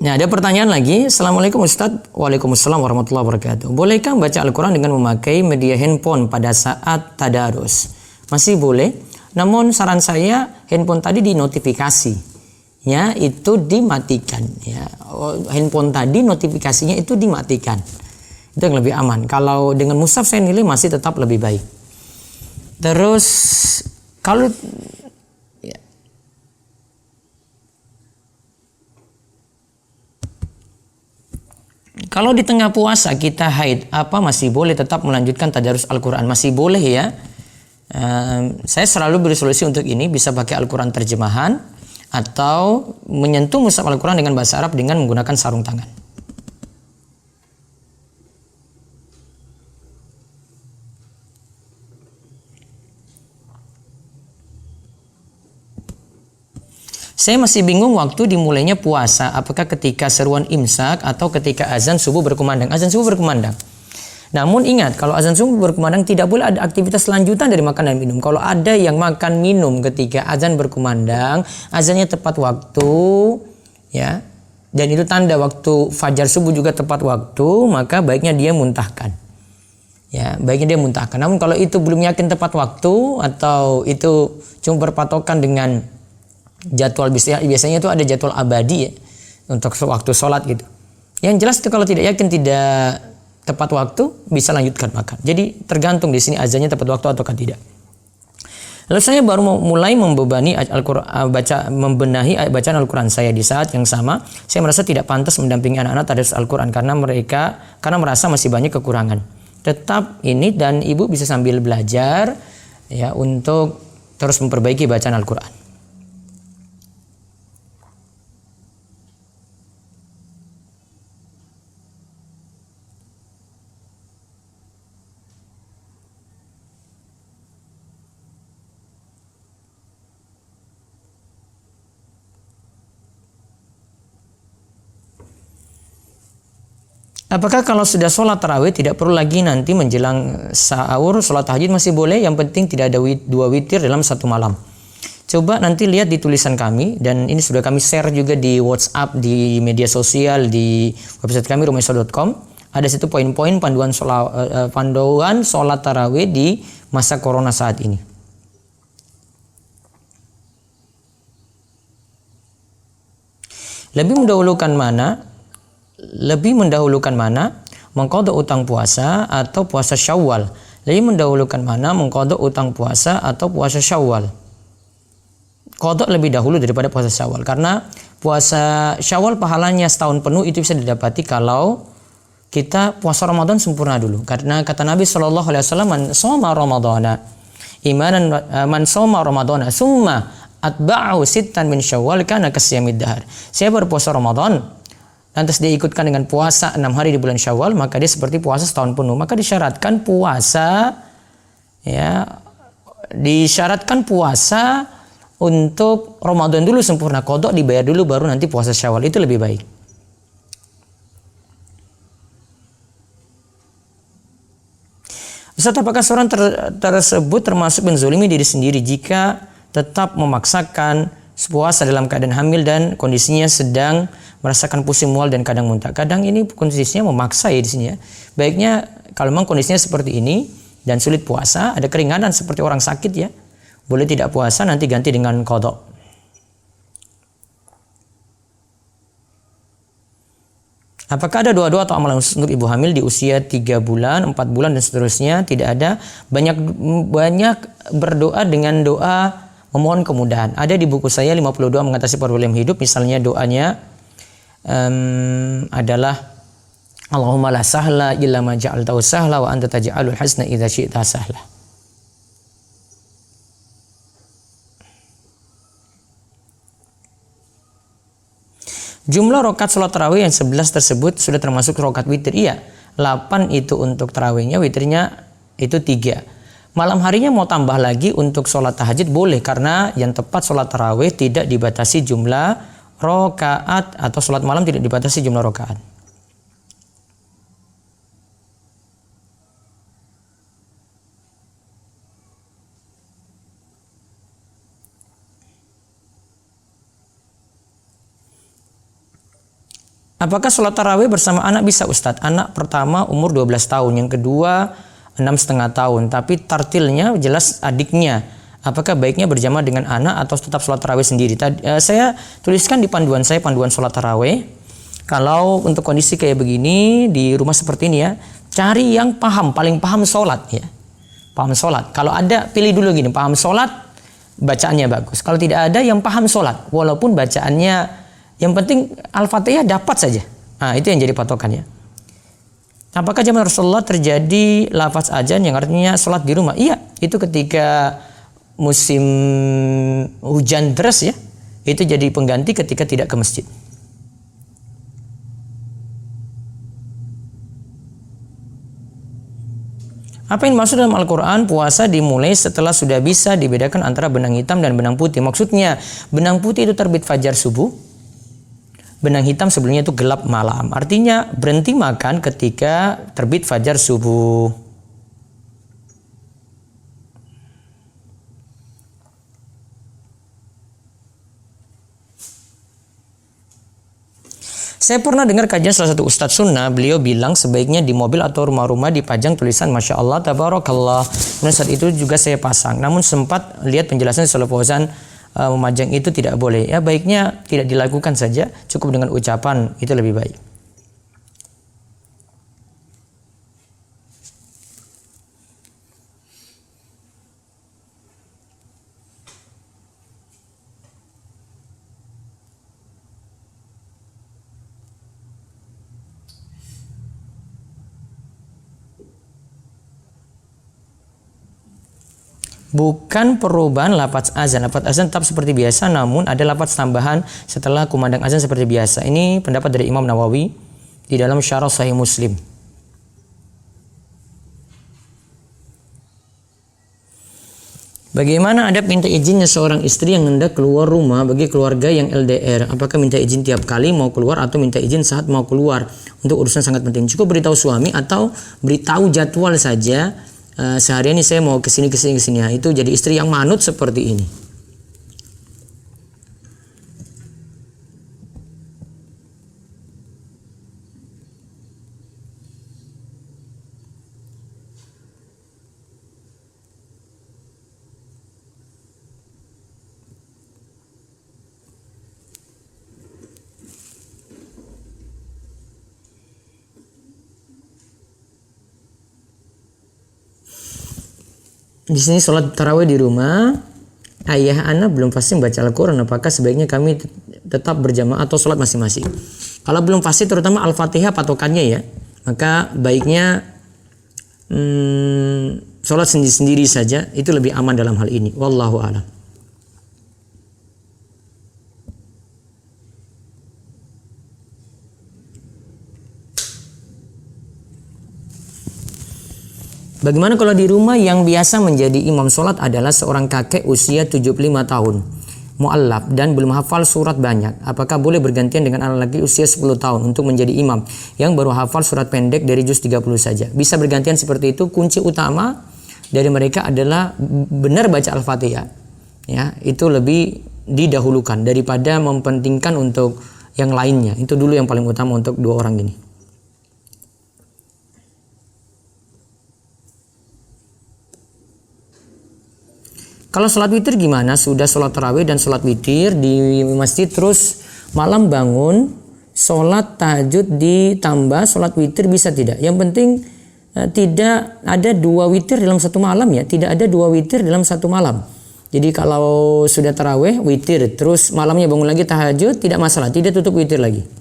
Nah, ada pertanyaan lagi. Assalamualaikum Ustadz. Waalaikumsalam warahmatullahi wabarakatuh. Bolehkah baca Al-Quran dengan memakai media handphone pada saat tadarus? Masih boleh. Namun saran saya handphone tadi dinotifikasi. Ya, itu dimatikan. Ya, handphone tadi notifikasinya itu dimatikan. Itu yang lebih aman. Kalau dengan mushaf saya nilai masih tetap lebih baik. Terus kalau Kalau di tengah puasa kita haid, apa masih boleh tetap melanjutkan tadarus Al-Quran? Masih boleh ya. Saya selalu beri solusi untuk ini, bisa pakai Al-Quran terjemahan atau menyentuh mushaf Al-Quran dengan bahasa Arab dengan menggunakan sarung tangan. Saya masih bingung waktu dimulainya puasa, apakah ketika seruan imsak atau ketika azan subuh berkumandang. Azan subuh berkumandang. Namun ingat, kalau azan subuh berkumandang tidak boleh ada aktivitas lanjutan dari makan dan minum. Kalau ada yang makan minum ketika azan berkumandang, azannya tepat waktu, ya, dan itu tanda waktu fajar subuh juga tepat waktu, maka baiknya dia muntahkan. Ya, baiknya dia muntahkan. Namun kalau itu belum yakin tepat waktu atau itu cuma berpatokan dengan jadwal, biasanya itu ada jadwal abadi ya untuk waktu sholat gitu. Yang jelas itu kalau tidak yakin tidak tepat waktu bisa lanjutkan makan. Jadi tergantung di sini azannya tepat waktu ataukah tidak. Lalu saya baru mulai membebani membenahi bacaan Al-Quran saya di saat yang sama. Saya merasa tidak pantas mendampingi anak-anak tadarus Al-Quran karena merasa masih banyak kekurangan. Tetap ini dan ibu bisa sambil belajar ya untuk terus memperbaiki bacaan Al-Quran. Apakah kalau sudah sholat tarawih tidak perlu lagi nanti menjelang sahur sholat tahajud masih boleh? Yang penting tidak ada dua witir dalam satu malam. Coba nanti lihat di tulisan kami dan ini sudah kami share juga di WhatsApp, di media sosial, di website kami rumaisa.com. Ada situ poin-poin panduan sholat tarawih di masa corona saat ini. Lebih mendahulukan mana? Mengqadha utang puasa atau puasa Syawal? Lebih mendahulukan mana? Mengqadha utang puasa atau puasa Syawal? Qadha lebih dahulu daripada puasa Syawal karena puasa Syawal pahalanya setahun penuh itu bisa didapati kalau kita puasa Ramadan sempurna dulu. Karena kata Nabi sallallahu alaihi wasallam, man shoma ramadhana imanan man shoma ramadhana summa atba'ahu sittan min Syawal kana kasyamid dahr. Saya berpuasa Ramadan lantas dia ikutkan dengan puasa 6 hari di bulan Syawal, maka dia seperti puasa setahun penuh. Maka disyaratkan puasa untuk Ramadan dulu sempurna, qadha dibayar dulu baru nanti puasa Syawal, itu lebih baik. Ustaz, apakah seorang tersebut termasuk menzalimi diri sendiri jika tetap memaksakan puasa dalam keadaan hamil dan kondisinya sedang merasakan pusing mual dan kadang muntah? Kadang ini kondisinya memaksa ya di sini ya. Baiknya kalau memang kondisinya seperti ini dan sulit puasa, ada keringanan seperti orang sakit ya, boleh tidak puasa nanti ganti dengan qadha. Apakah ada doa-doa atau amalan khusus untuk ibu hamil di usia 3 bulan, 4 bulan dan seterusnya? Tidak ada. Banyak berdoa dengan doa memohon kemudahan. Ada di buku saya 50 doa mengatasi problem hidup. Misalnya doanya adalah Allahumma la sahla illa ma ja'altahu sahla wa anta taj'alul hasna idza syi'ta sahla. Jumlah rakaat salat tarawih yang 11 tersebut sudah termasuk rakaat witir. Iya, 8 itu untuk tarawihnya, witirnya itu 3. Malam harinya mau tambah lagi untuk sholat tahajud boleh, karena yang tepat sholat tarawih tidak dibatasi jumlah rakaat atau sholat malam tidak dibatasi jumlah rakaat. Apakah sholat tarawih bersama anak bisa Ustadz? Anak pertama umur 12 tahun, yang kedua 6,5 tahun. Tapi tartilnya jelas adiknya. Apakah baiknya berjamaah dengan anak atau tetap sholat tarawih sendiri? Saya tuliskan di panduan saya, panduan sholat tarawih. Kalau untuk kondisi kayak begini, di rumah seperti ini ya, cari yang paham, paling paham sholat ya. Paham sholat. Kalau ada, pilih dulu gini, paham sholat, bacaannya bagus. Kalau tidak ada, yang paham sholat. Walaupun bacaannya, yang penting Al-Fatihah dapat saja. Nah, itu yang jadi patokannya. Apakah zaman Rasulullah terjadi lafaz azan yang artinya sholat di rumah? Iya, itu ketika musim hujan deras ya, itu jadi pengganti ketika tidak ke masjid. Apa yang dimaksud dalam Al-Quran? Puasa dimulai setelah sudah bisa dibedakan antara benang hitam dan benang putih. Maksudnya benang putih itu terbit fajar subuh, benang hitam sebelumnya itu gelap malam. Artinya berhenti makan ketika terbit fajar subuh. Saya pernah dengar kajian salah satu ustadz sunnah, beliau bilang sebaiknya di mobil atau rumah-rumah dipajang tulisan Masya Allah, Tabarakallah. Kemudian saat itu juga saya pasang. Namun sempat lihat penjelasan Shalih Fauzan, memajang itu tidak boleh. Ya baiknya tidak dilakukan saja, cukup dengan ucapan itu lebih baik. Bukan perubahan lafaz azan. Lafaz azan tetap seperti biasa, namun ada lafaz tambahan setelah kumandang azan seperti biasa. Ini pendapat dari Imam Nawawi di dalam Syarah Sahih Muslim. Bagaimana adab minta izinnya seorang istri yang hendak keluar rumah bagi keluarga yang LDR? Apakah minta izin tiap kali mau keluar atau minta izin saat mau keluar untuk urusan sangat penting? Cukup beritahu suami atau beritahu jadwal saja. Sehari ini saya mau kesini. Nah, itu jadi istri yang manut seperti ini. Di sini sholat tarawih di rumah, ayah anak belum pasti membaca Al-Quran. Apakah sebaiknya kami tetap berjamaah atau sholat masing-masing? Kalau belum pasti, terutama Al-Fatihah patokannya ya, maka baiknya sholat sendiri-sendiri saja, itu lebih aman dalam hal ini. Wallahu a'lam. Bagaimana kalau di rumah yang biasa menjadi imam sholat adalah seorang kakek usia 75 tahun, mu'allaf dan belum hafal surat banyak? Apakah boleh bergantian dengan anak laki usia 10 tahun untuk menjadi imam yang baru hafal surat pendek dari juz 30 saja? Bisa bergantian seperti itu. Kunci utama dari mereka adalah benar baca Al-Fatihah. Ya, itu lebih didahulukan daripada mempentingkan untuk yang lainnya. Itu dulu yang paling utama untuk dua orang ini. Kalau sholat witir gimana? Sudah sholat tarawih dan sholat witir di masjid, terus malam bangun, sholat tahajud ditambah sholat witir, bisa tidak? Yang penting tidak ada dua witir dalam satu malam ya. Tidak ada dua witir dalam satu malam. Jadi kalau sudah tarawih, witir, terus malamnya bangun lagi tahajud, tidak masalah. Tidak tutup witir lagi.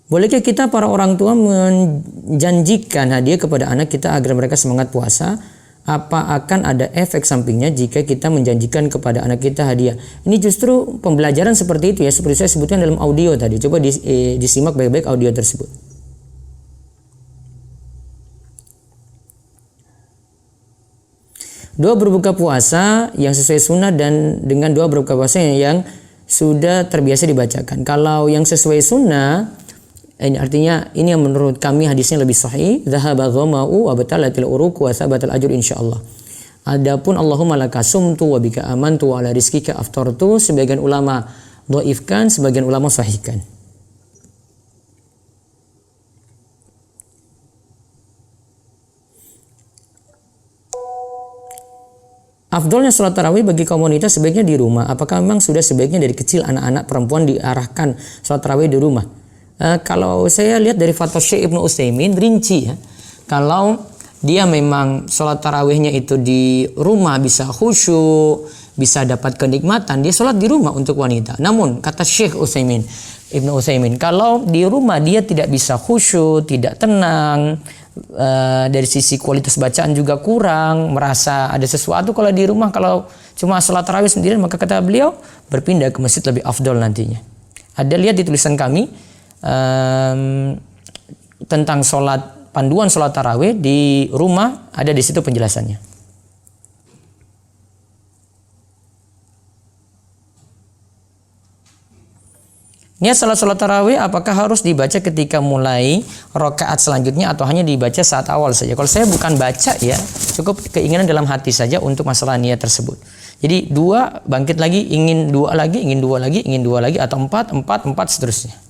Bolehkah kita para orang tua menjanjikan hadiah kepada anak kita agar mereka semangat puasa? Apa akan ada efek sampingnya jika kita menjanjikan kepada anak kita hadiah? Ini justru pembelajaran seperti itu ya, seperti saya sebutkan dalam audio tadi. Coba disimak baik-baik audio tersebut. Doa berbuka puasa yang sesuai sunnah dan dengan doa berbuka puasa yang sudah terbiasa dibacakan. Kalau yang sesuai sunnah, ini artinya ini yang menurut kami hadisnya lebih sahih, dzahaba dhama'u wa batalatil uruq wa thabatal ajr insyaallah. Adapun Allahumma laka sumtu wa bika amantu wa ala rizkika aftartu, sebagian ulama dhaifkan, sebagian ulama sahihkan. Afdolnya sholat tarawih bagi kaum wanita sebaiknya di rumah. Apakah memang sudah sebaiknya dari kecil anak-anak perempuan diarahkan sholat tarawih di rumah? Kalau saya lihat dari fatwa Syekh Ibnu Utsaimin rinci ya. Kalau dia memang sholat tarawihnya itu di rumah bisa khusyuk, bisa dapat kenikmatan, dia sholat di rumah untuk wanita. Namun kata Syekh Ibnu Utsaimin, kalau di rumah dia tidak bisa khusyuk, tidak tenang, dari sisi kualitas bacaan juga kurang, merasa ada sesuatu kalau di rumah, kalau cuma sholat tarawih sendirian, maka kata beliau berpindah ke masjid lebih afdol nantinya. Ada lihat di tulisan kami tentang panduan sholat tarawih di rumah, ada di situ penjelasannya. Niat salat tarawih apakah harus dibaca ketika mulai rakaat selanjutnya atau hanya dibaca saat awal saja? Kalau saya bukan baca ya, cukup keinginan dalam hati saja untuk masalah niat tersebut. Jadi 2 bangkit lagi, ingin 2 lagi, ingin 2 lagi, ingin 2 lagi, atau 4 seterusnya.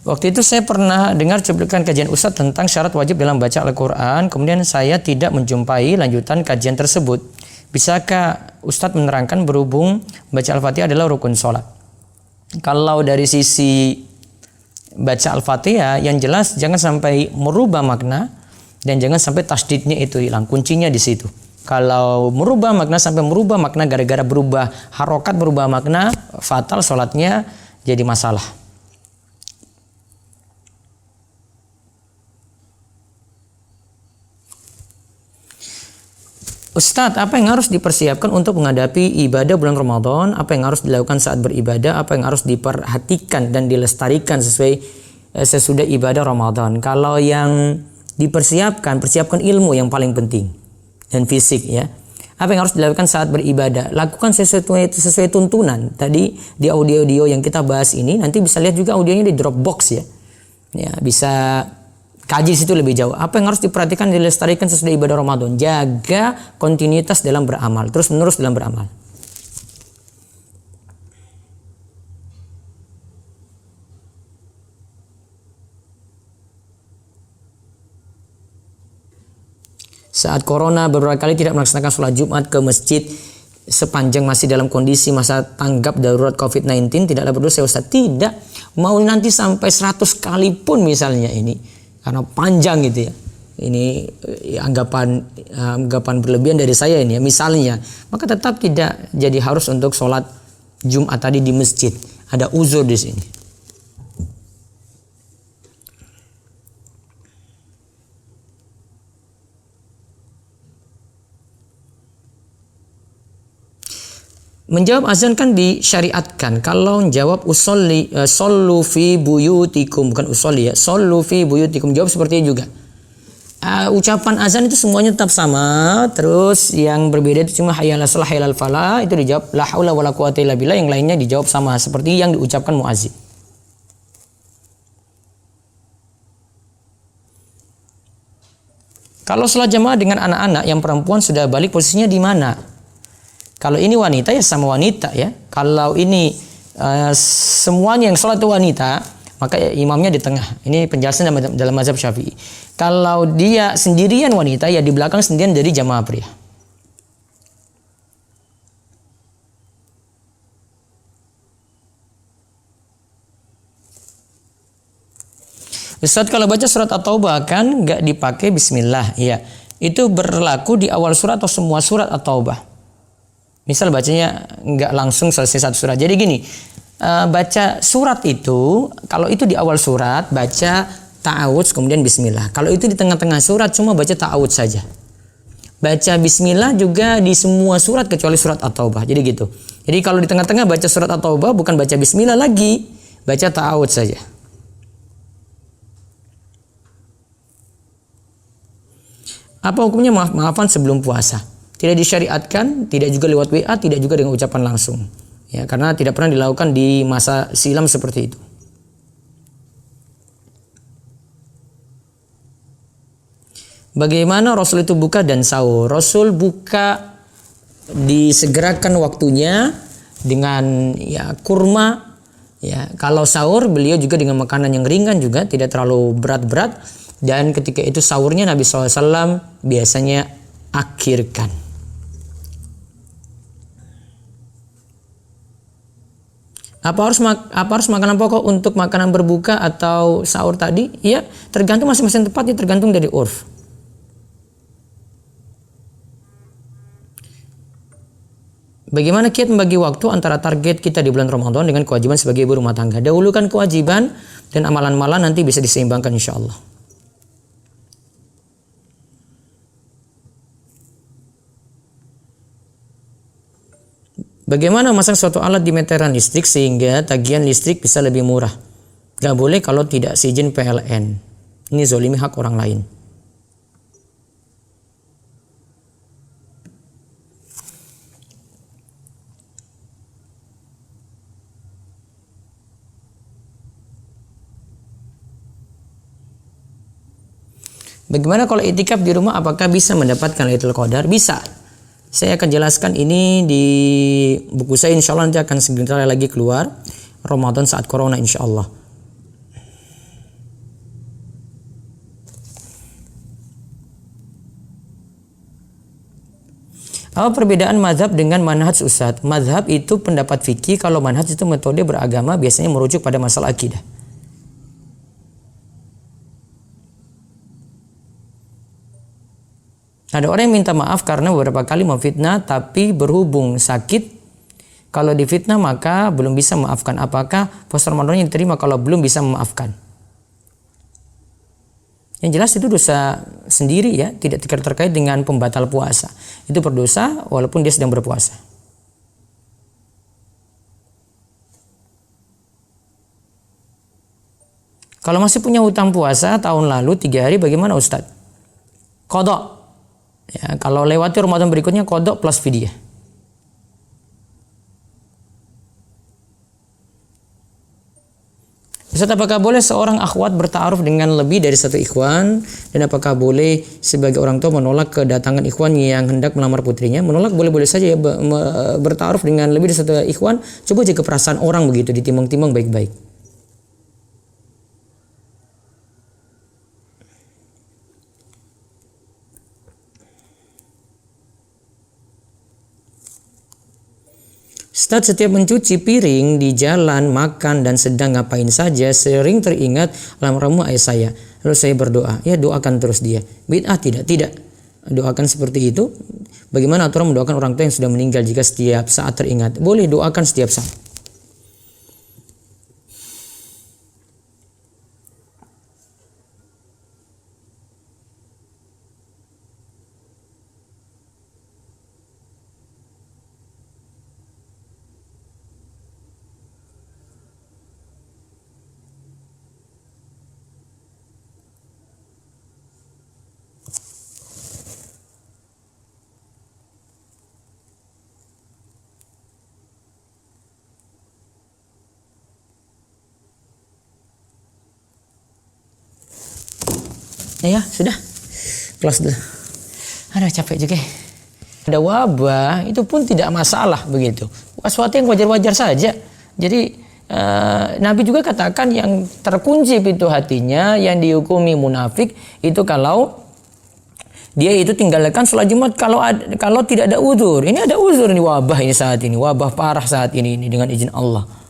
Waktu itu saya pernah dengar cuplikan kajian Ustadz tentang syarat wajib dalam baca Al-Quran. Kemudian saya tidak menjumpai lanjutan kajian tersebut. Bisakah Ustadz menerangkan berhubung baca Al-Fatihah adalah rukun sholat? Kalau dari sisi baca Al-Fatihah, yang jelas jangan sampai merubah makna dan jangan sampai tasdidnya itu hilang. Kuncinya di situ. Kalau merubah makna sampai merubah makna gara-gara berubah harokat, berubah makna, fatal sholatnya jadi masalah. Ustadz, apa yang harus dipersiapkan untuk menghadapi ibadah bulan Ramadan? Apa yang harus dilakukan saat beribadah? Apa yang harus diperhatikan dan dilestarikan sesudah ibadah Ramadan? Kalau yang persiapkan ilmu yang paling penting dan fisik ya. Apa yang harus dilakukan saat beribadah? Lakukan sesuai tuntunan. Tadi di audio yang kita bahas ini, nanti bisa lihat juga audionya di Dropbox ya. Ya, bisa kaji situ lebih jauh. Apa yang harus diperhatikan dilestarikan sesudah ibadah Ramadan? Jaga kontinuitas dalam beramal, terus menerus dalam beramal. Saat corona beberapa kali tidak melaksanakan sholat Jumat ke masjid sepanjang masih dalam kondisi masa tanggap darurat COVID-19, tidaklah berdosa Ustaz? Tidak. Mau nanti sampai 100 kali pun misalnya ini, karena panjang gitu ya. Ini anggapan berlebihan dari saya ini ya, misalnya, maka tetap tidak jadi harus untuk sholat Jumat tadi di masjid. Ada uzur di sini. Menjawab azan kan disyariatkan. Kalau jawab usolli, sollu fi buyutikum, bukan usolli ya, sollu fi buyutikum, jawab seperti itu juga. Ucapan azan itu semuanya tetap sama. Terus yang berbeda itu cuma hayya 'alas shalah, hayya 'alal falah, itu dijawab la haula wala quwata illa billah. Yang lainnya dijawab sama seperti yang diucapkan muadzin. Kalau sholat jamaah dengan anak-anak yang perempuan sudah balik, posisinya di mana? Kalau ini wanita ya sama wanita ya. Kalau ini semuanya yang sholat itu wanita, maka imamnya di tengah. Ini penjelasan dalam mazhab Syafi'i. Kalau dia sendirian wanita, ya di belakang sendirian dari jamaah pria. Ustaz, kalau baca surat At-Taubah kan nggak dipakai bismillah, ya. Itu berlaku di awal surat atau semua surat At-Taubah? Misal bacanya nggak langsung selesai satu surat. Jadi gini, baca surat itu, kalau itu di awal surat baca ta'awudz kemudian bismillah. Kalau itu di tengah-tengah surat cuma baca ta'awudz saja. Baca bismillah juga di semua surat kecuali surat At-Taubah. Jadi gitu. Jadi kalau di tengah-tengah baca surat At-Taubah bukan baca bismillah lagi, baca ta'awudz saja. Apa hukumnya maaf-maafan sebelum puasa? Tidak disyariatkan, tidak juga lewat WA, tidak juga dengan ucapan langsung. Ya, karena tidak pernah dilakukan di masa silam seperti itu. Bagaimana Rasul itu buka dan sahur? Rasul buka disegerakan waktunya dengan ya kurma. Ya, kalau sahur beliau juga dengan makanan yang ringan juga, tidak terlalu berat-berat. Dan ketika itu sahurnya Nabi SAW biasanya akhirkan. Apa harus makanan pokok untuk makanan berbuka atau sahur tadi? Ya, tergantung masing-masing tempat, ya tergantung dari urf. Bagaimana kiat membagi waktu antara target kita di bulan Ramadan dengan kewajiban sebagai ibu rumah tangga? Dahulukan kewajiban dan amalan-amalan nanti bisa diseimbangkan insya Allah. Bagaimana memasang suatu alat di meteran listrik sehingga tagihan listrik bisa lebih murah? Gak boleh kalau tidak seizin PLN. Ini zolimi hak orang lain. Bagaimana kalau itikaf di rumah, apakah bisa mendapatkan Lailatul Qadar? Bisa. Saya akan jelaskan ini di buku saya, insya Allah nanti akan sebentar lagi keluar. Ramadan saat Corona insya Allah. Apa perbedaan mazhab dengan manhaj Ustadz? Mazhab itu pendapat fikih, kalau manhaj itu metode beragama, biasanya merujuk pada masalah akidah. Ada orang yang minta maaf karena beberapa kali memfitnah, tapi berhubung sakit, kalau difitnah maka belum bisa memaafkan. Apakah puasa Ramadan yang diterima kalau belum bisa memaafkan? Yang jelas itu dosa sendiri ya, tidak terkait dengan pembatal puasa. Itu berdosa walaupun dia sedang berpuasa. Kalau masih punya hutang puasa tahun lalu 3 hari, bagaimana Ustadz? Qadha. Ya, kalau lewati Ramadan berikutnya qadha plus fidyah. Ustaz, apakah boleh seorang akhwat bertaaruf dengan lebih dari satu ikhwan? Dan apakah boleh sebagai orang tua menolak kedatangan ikhwan yang hendak melamar putrinya? Menolak boleh-boleh saja ya, bertaaruf dengan lebih dari satu ikhwan. Coba jika perasaan orang begitu, ditimbang-timbang baik-baik. Ustaz, setiap mencuci piring di jalan, makan, dan sedang ngapain saja, sering teringat almarhum ayah saya. Lalu saya berdoa, ya doakan terus dia. Bid'ah tidak? Tidak. Doakan seperti itu. Bagaimana aturan mendoakan orang tua yang sudah meninggal jika setiap saat teringat? Boleh doakan setiap saat. Ya, sudah. Close dulu. Ada capek juga. Ada wabah, itu pun tidak masalah begitu. Sesuatu yang wajar-wajar saja. Jadi Nabi juga katakan yang terkunci pintu hatinya, yang dihukumi munafik itu kalau dia itu tinggalkan sholat Jumat kalau tidak ada uzur. Ini ada uzur nih, wabah ini saat ini, wabah parah saat ini dengan izin Allah.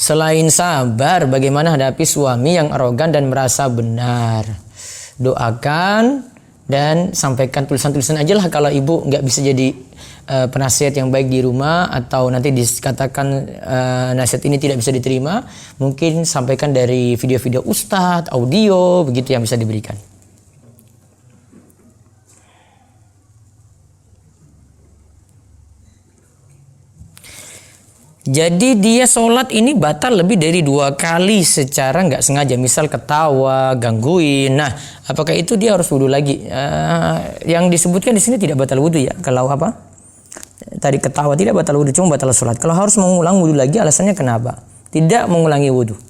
Selain sabar, bagaimana hadapi suami yang arogan dan merasa benar? Doakan dan sampaikan tulisan-tulisan aja lah kalau ibu nggak bisa jadi penasihat yang baik di rumah, atau nanti dikatakan nasihat ini tidak bisa diterima, mungkin sampaikan dari video-video ustadz, audio, begitu yang bisa diberikan. Jadi dia sholat ini batal lebih dari 2 kali secara nggak sengaja, misal ketawa, gangguin. Nah, apakah itu dia harus wudhu lagi? Yang disebutkan di sini tidak batal wudhu ya. Kalau apa? Tadi ketawa tidak batal wudhu, cuma batal sholat. Kalau harus mengulang wudhu lagi, alasannya kenapa? Tidak mengulangi wudhu.